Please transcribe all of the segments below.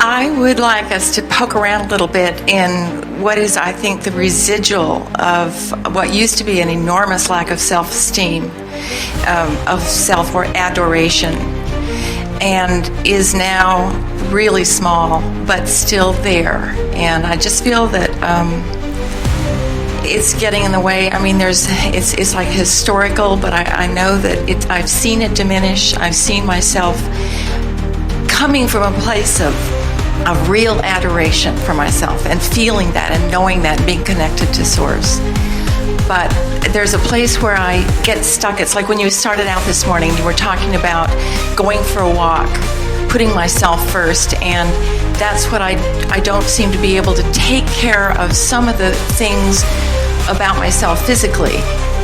I would like us to poke around a little bit in what is, I think, the residual of what used to be an enormous lack of self-esteem, of self or adoration, and is now really small, but still there. And I just feel that it's getting in the way. I mean, it's like historical, but I know that I've seen it diminish. I've seen myself coming from a place of real adoration for myself and feeling that and knowing that and being connected to Source. But there's a place where I get stuck. It's like when you started out this morning, you were talking about going for a walk, putting myself first, and that's what I don't seem to be able to take care of some of the things about myself physically.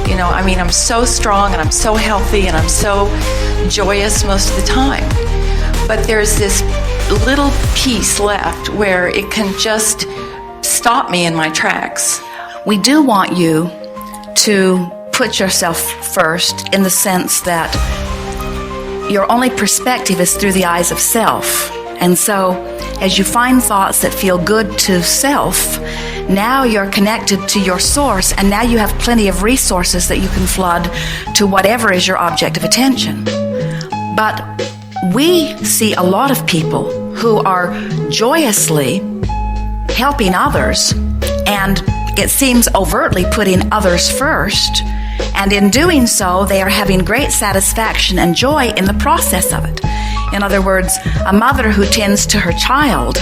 You know, I mean, I'm so strong and I'm so healthy and I'm so joyous most of the time. But there's this little piece left where it can just stop me in my tracks. We do want you to put yourself first in the sense that your only perspective is through the eyes of self. And so as you find thoughts that feel good to self, now you're connected to your source, and now you have plenty of resources that you can flood to whatever is your object of attention. But we see a lot of people who are joyously helping others, and it seems overtly putting others first, and in doing so, they are having great satisfaction and joy in the process of it. In other words, a mother who tends to her child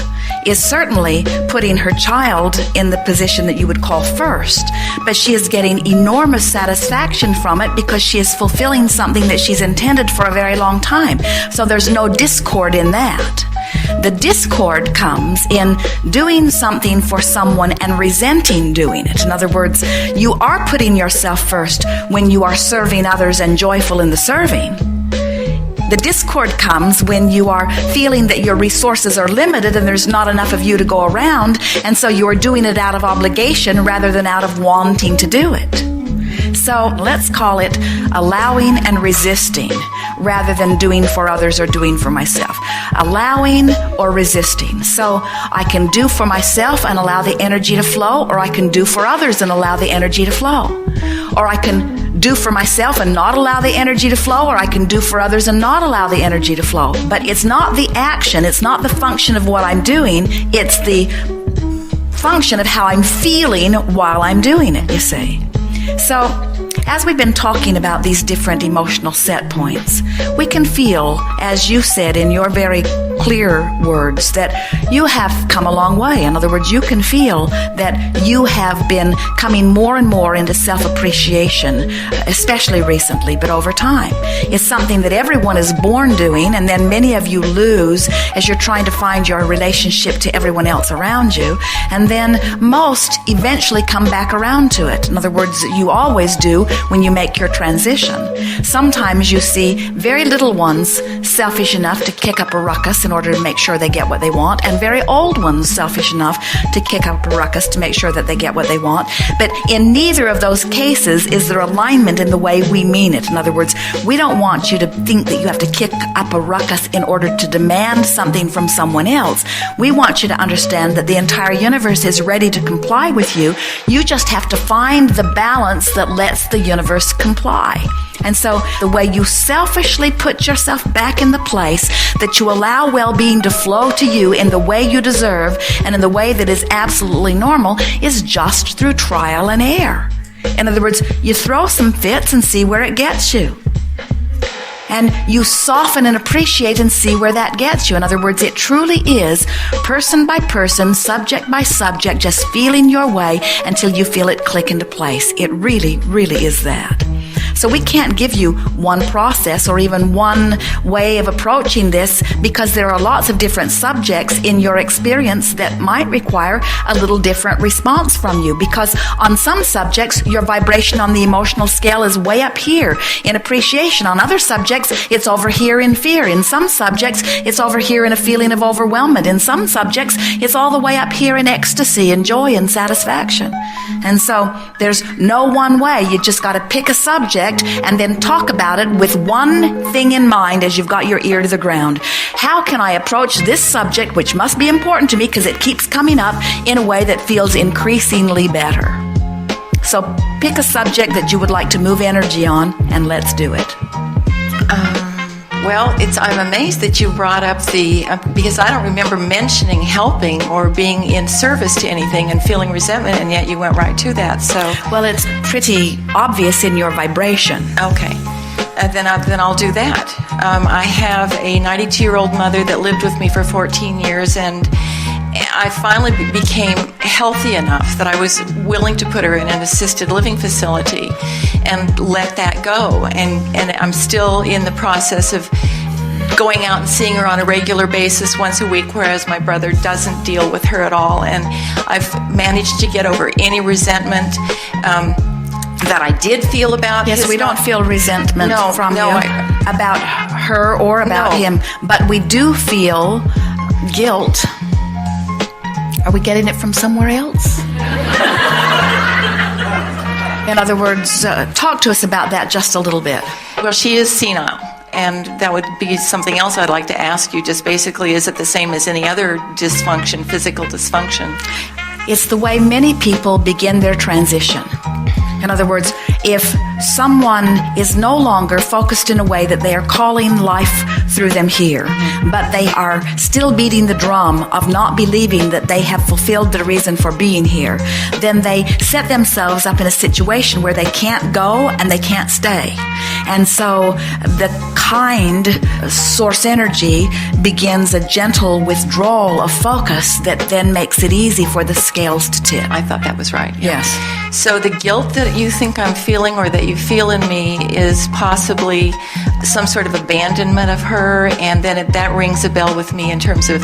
is certainly putting her child in the position that you would call first, but she is getting enormous satisfaction from it because she is fulfilling something that she's intended for a very long time. So there's no discord in that. The discord comes in doing something for someone and resenting doing it. In other words, you are putting yourself first when you are serving others and joyful in the serving. The discord comes when you are feeling that your resources are limited and there's not enough of you to go around, and so you are doing it out of obligation rather than out of wanting to do it. So let's call it allowing and resisting rather than doing for others or doing for myself. Allowing or resisting. So I can do for myself and allow the energy to flow, or I can do for others and allow the energy to flow. Or I can do for myself and not allow the energy to flow, or I can do for others and not allow the energy to flow. But it's not the action, it's not the function of what I'm doing, it's the function of how I'm feeling while I'm doing it, you see. So, as we've been talking about these different emotional set points, we can feel, as you said in your very clear words, that you have come a long way. In other words, you can feel that you have been coming more and more into self-appreciation, especially recently, but over time. It's something that everyone is born doing, and then many of you lose as you're trying to find your relationship to everyone else around you, and then most eventually come back around to it. In other words, you always do when you make your transition. Sometimes you see very little ones selfish enough to kick up a ruckus in order to make sure they get what they want, and very old ones selfish enough to kick up a ruckus to make sure that they get what they want. But in neither of those cases is there alignment in the way we mean it. In other words, we don't want you to think that you have to kick up a ruckus in order to demand something from someone else. We want you to understand that the entire universe is ready to comply with you. You just have to find the balance that lets the universe comply. And so the way you selfishly put yourself back in the place that you allow well-being to flow to you in the way you deserve and in the way that is absolutely normal is just through trial and error. In other words, you throw some fits and see where it gets you. And you soften and appreciate and see where that gets you. In other words, it truly is person by person, subject by subject, just feeling your way until you feel it click into place. It really, really is that. So we can't give you one process or even one way of approaching this, because there are lots of different subjects in your experience that might require a little different response from you, because on some subjects, your vibration on the emotional scale is way up here in appreciation. On other subjects, it's over here in fear. In some subjects, it's over here in a feeling of overwhelmment. In some subjects, it's all the way up here in ecstasy and joy and satisfaction. And so there's no one way. You just got to pick a subject and then talk about it with one thing in mind as you've got your ear to the ground. how can I approach this subject, which must be important to me because it keeps coming up, in a way that feels increasingly better? So pick a subject that you would like to move energy on, and let's do it. Well, I'm amazed that you brought up because I don't remember mentioning helping or being in service to anything and feeling resentment, and yet you went right to that. So, well, it's pretty obvious in your vibration. Okay, then I'll do that. I have a 92-year-old mother that lived with me for 14 years, and I finally became healthy enough that I was willing to put her in an assisted living facility and let that go. And I'm still in the process of going out and seeing her on a regular basis once a week, whereas my brother doesn't deal with her at all. And I've managed to get over any resentment that I did feel about his. Yes, we don't feel resentment from you about her or about him, but we do feel guilt. Are we getting it from somewhere else? In other words, talk to us about that just a little bit. Well, she is senile, and that would be something else I'd like to ask you. Just basically, is it the same as any other dysfunction, physical dysfunction? It's the way many people begin their transition. In other words, if someone is no longer focused in a way that they are calling life through them here, but they are still beating the drum of not believing that they have fulfilled the reason for being here, then they set themselves up in a situation where they can't go and they can't stay. And so the kind source energy begins a gentle withdrawal of focus that then makes it easy for the scales to tip. I thought that was right. Yes. So the guilt that you think I'm feeling or that you feel in me is possibly some sort of abandonment of her, and then that rings a bell with me in terms of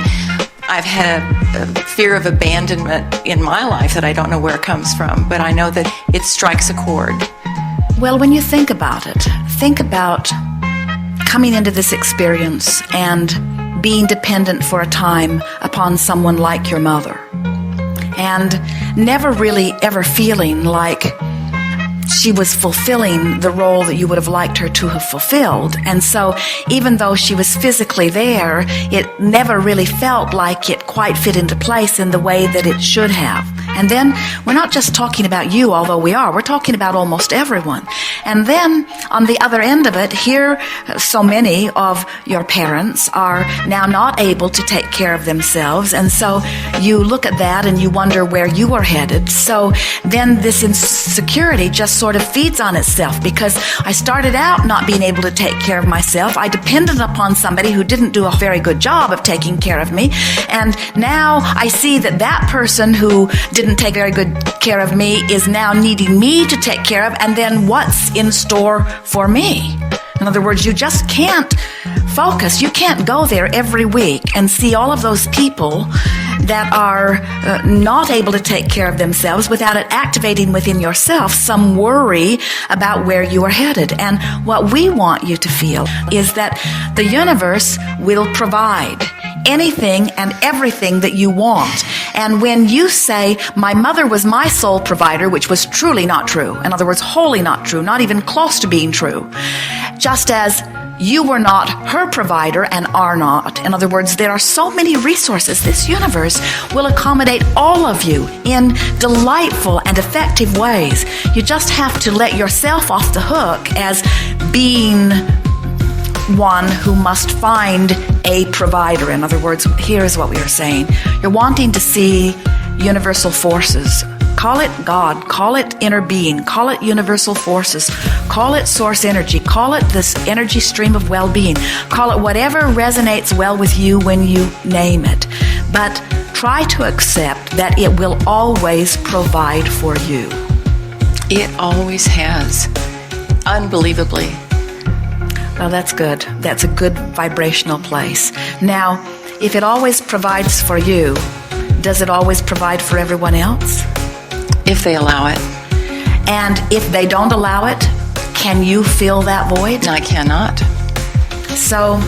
I've had a fear of abandonment in my life that I don't know where it comes from, but I know that it strikes a chord. Well, when you think about it, think about coming into this experience and being dependent for a time upon someone like your mother, and never really ever feeling like she was fulfilling the role that you would have liked her to have fulfilled. And so even though she was physically there, it never really felt like it quite fit into place in the way that it should have. And then we're not just talking about you, although we are. We're talking about almost everyone. And then on the other end of it, here so many of your parents are now not able to take care of themselves. And so you look at that and you wonder where you are headed. So then this insecurity just sort of feeds on itself, because I started out not being able to take care of myself. I depended upon somebody who didn't do a very good job of taking care of me. And now I see that that person who didn't take very good care of me is now needing me to take care of, and then what's in store for me? In other words, you just can't focus. You can't go there every week and see all of those people that are not able to take care of themselves without it activating within yourself some worry about where you are headed. And what we want you to feel is that the universe will provide anything and everything that you want. And when you say, my mother was my sole provider, which was truly not true, in other words, wholly not true, not even close to being true, just as you were not her provider and are not. In other words, there are so many resources. This universe will accommodate all of you in delightful and effective ways. You just have to let yourself off the hook as being one who must find a provider. In other words, here is what we are saying. You're wanting to see universal forces. Call it God, call it inner being, call it universal forces, call it source energy, call it this energy stream of well-being, call it whatever resonates well with you when you name it. But try to accept that it will always provide for you. It always has. Unbelievably. Well, that's good. That's a good vibrational place. Now, if it always provides for you, does it always provide for everyone else? If they allow it. And if they don't allow it, can you fill that void? I cannot. So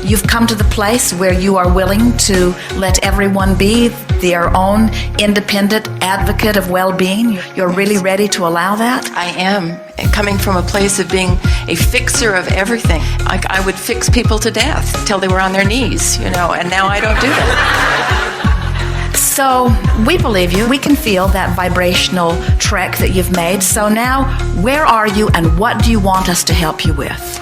You've come to the place where you are willing to let everyone be their own independent advocate of well-being. You're really ready to allow that? I am. Coming from a place of being a fixer of everything. I would fix people to death till they were on their knees, and now I don't do that. So we believe you. We can feel that vibrational trek that you've made. So now, where are you and what do you want us to help you with?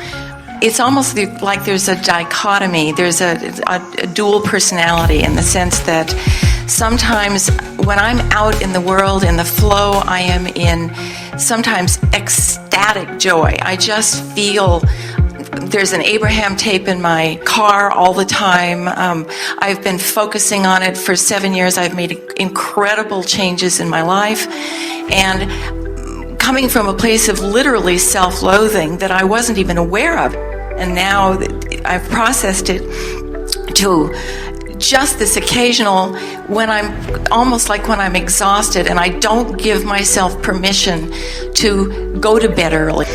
It's almost like there's a dichotomy. There's a dual personality in the sense that sometimes when I'm out in the world, in the flow, I am in sometimes ecstatic joy. I just feel there's an Abraham tape in my car all the time. I've been focusing on it for 7 years. I've made incredible changes in my life. And coming from a place of literally self-loathing that I wasn't even aware of. And now I've processed it to just this occasional, when I'm almost like when I'm exhausted and I don't give myself permission to go to bed early.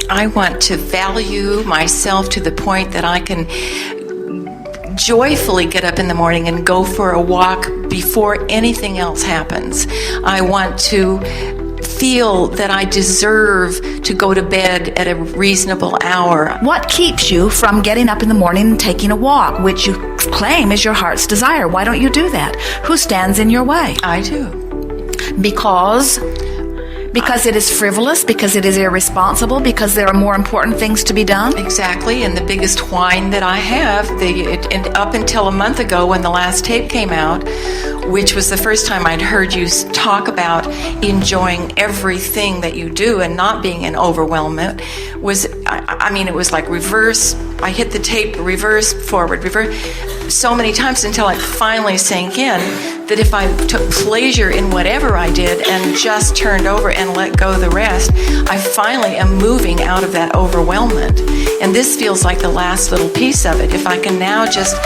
I want to value myself to the point that I can joyfully get up in the morning and go for a walk before anything else happens. I want to feel that I deserve to go to bed at a reasonable hour. What keeps you from getting up in the morning and taking a walk, which you claim is your heart's desire? Why don't you do that? Who stands in your way? I do. Because it is frivolous, because it is irresponsible, because there are more important things to be done? Exactly, and the biggest whine that I have, up until a month ago when the last tape came out, which was the first time I'd heard you talk about enjoying everything that you do and not being in overwhelmment, was, it was like reverse. I hit the tape, reverse, forward, reverse, so many times until it finally sank in that if I took pleasure in whatever I did and just turned over and let go the rest, I finally am moving out of that overwhelmment. And this feels like the last little piece of it. If I can now just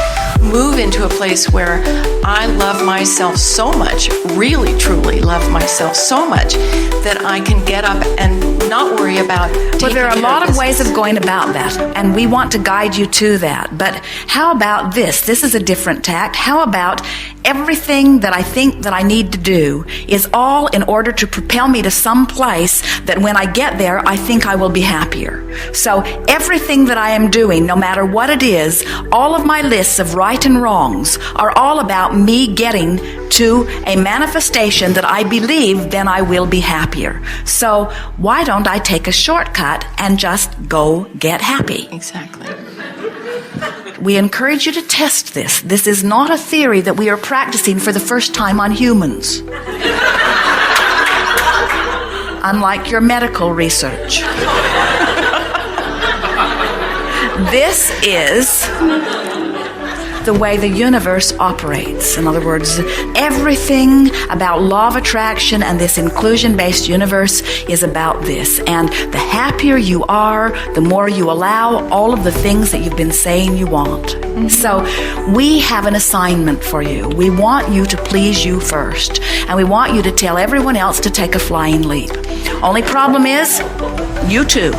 move into a place where I love myself so much, really, truly love myself so much, that I can get up and not worry about taking Well, there are a lot of ways of going about that, and we want to guide you to that. But how about this? This is a different tact. How about everything that I think that I need to do is all in order to propel me to some place that when I get there, I think I will be happier. So everything that I am doing, no matter what it is, all of my lists of right and wrongs are all about me getting to a manifestation that I believe then I will be happier. So why don't I take a shortcut and just go get happy? Exactly. We encourage you to test this. This is not a theory that we are practicing for the first time on humans. Unlike your medical research. This is the way the universe operates. In other words, everything about law of attraction and this inclusion-based universe is about this. And the happier you are, the more you allow all of the things that you've been saying you want. Mm-hmm. So we have an assignment for you. We want you to please you first. And we want you to tell everyone else to take a flying leap. Only problem is, you too.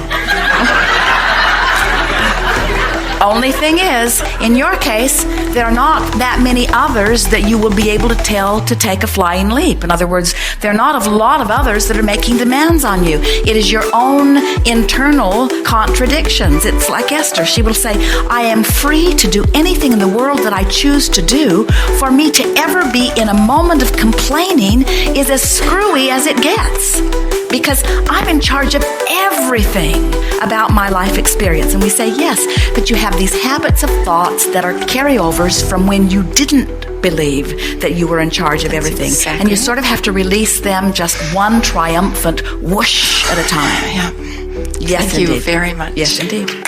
Only thing is, in your case, there are not that many others that you will be able to tell to take a flying leap. In other words, there are not a lot of others that are making demands on you. It is your own internal contradictions. It's like Esther. She will say, I am free to do anything in the world that I choose to do. For me to ever be in a moment of complaining is as screwy as it gets. Because I'm in charge of everything about my life experience. And we say, yes, but you have these habits of thoughts that are carryovers from when you didn't believe that you were in charge of everything. Exactly. And you sort of have to release them just one triumphant whoosh at a time. Yeah. Yes, Thank indeed. you very much. Yes, indeed.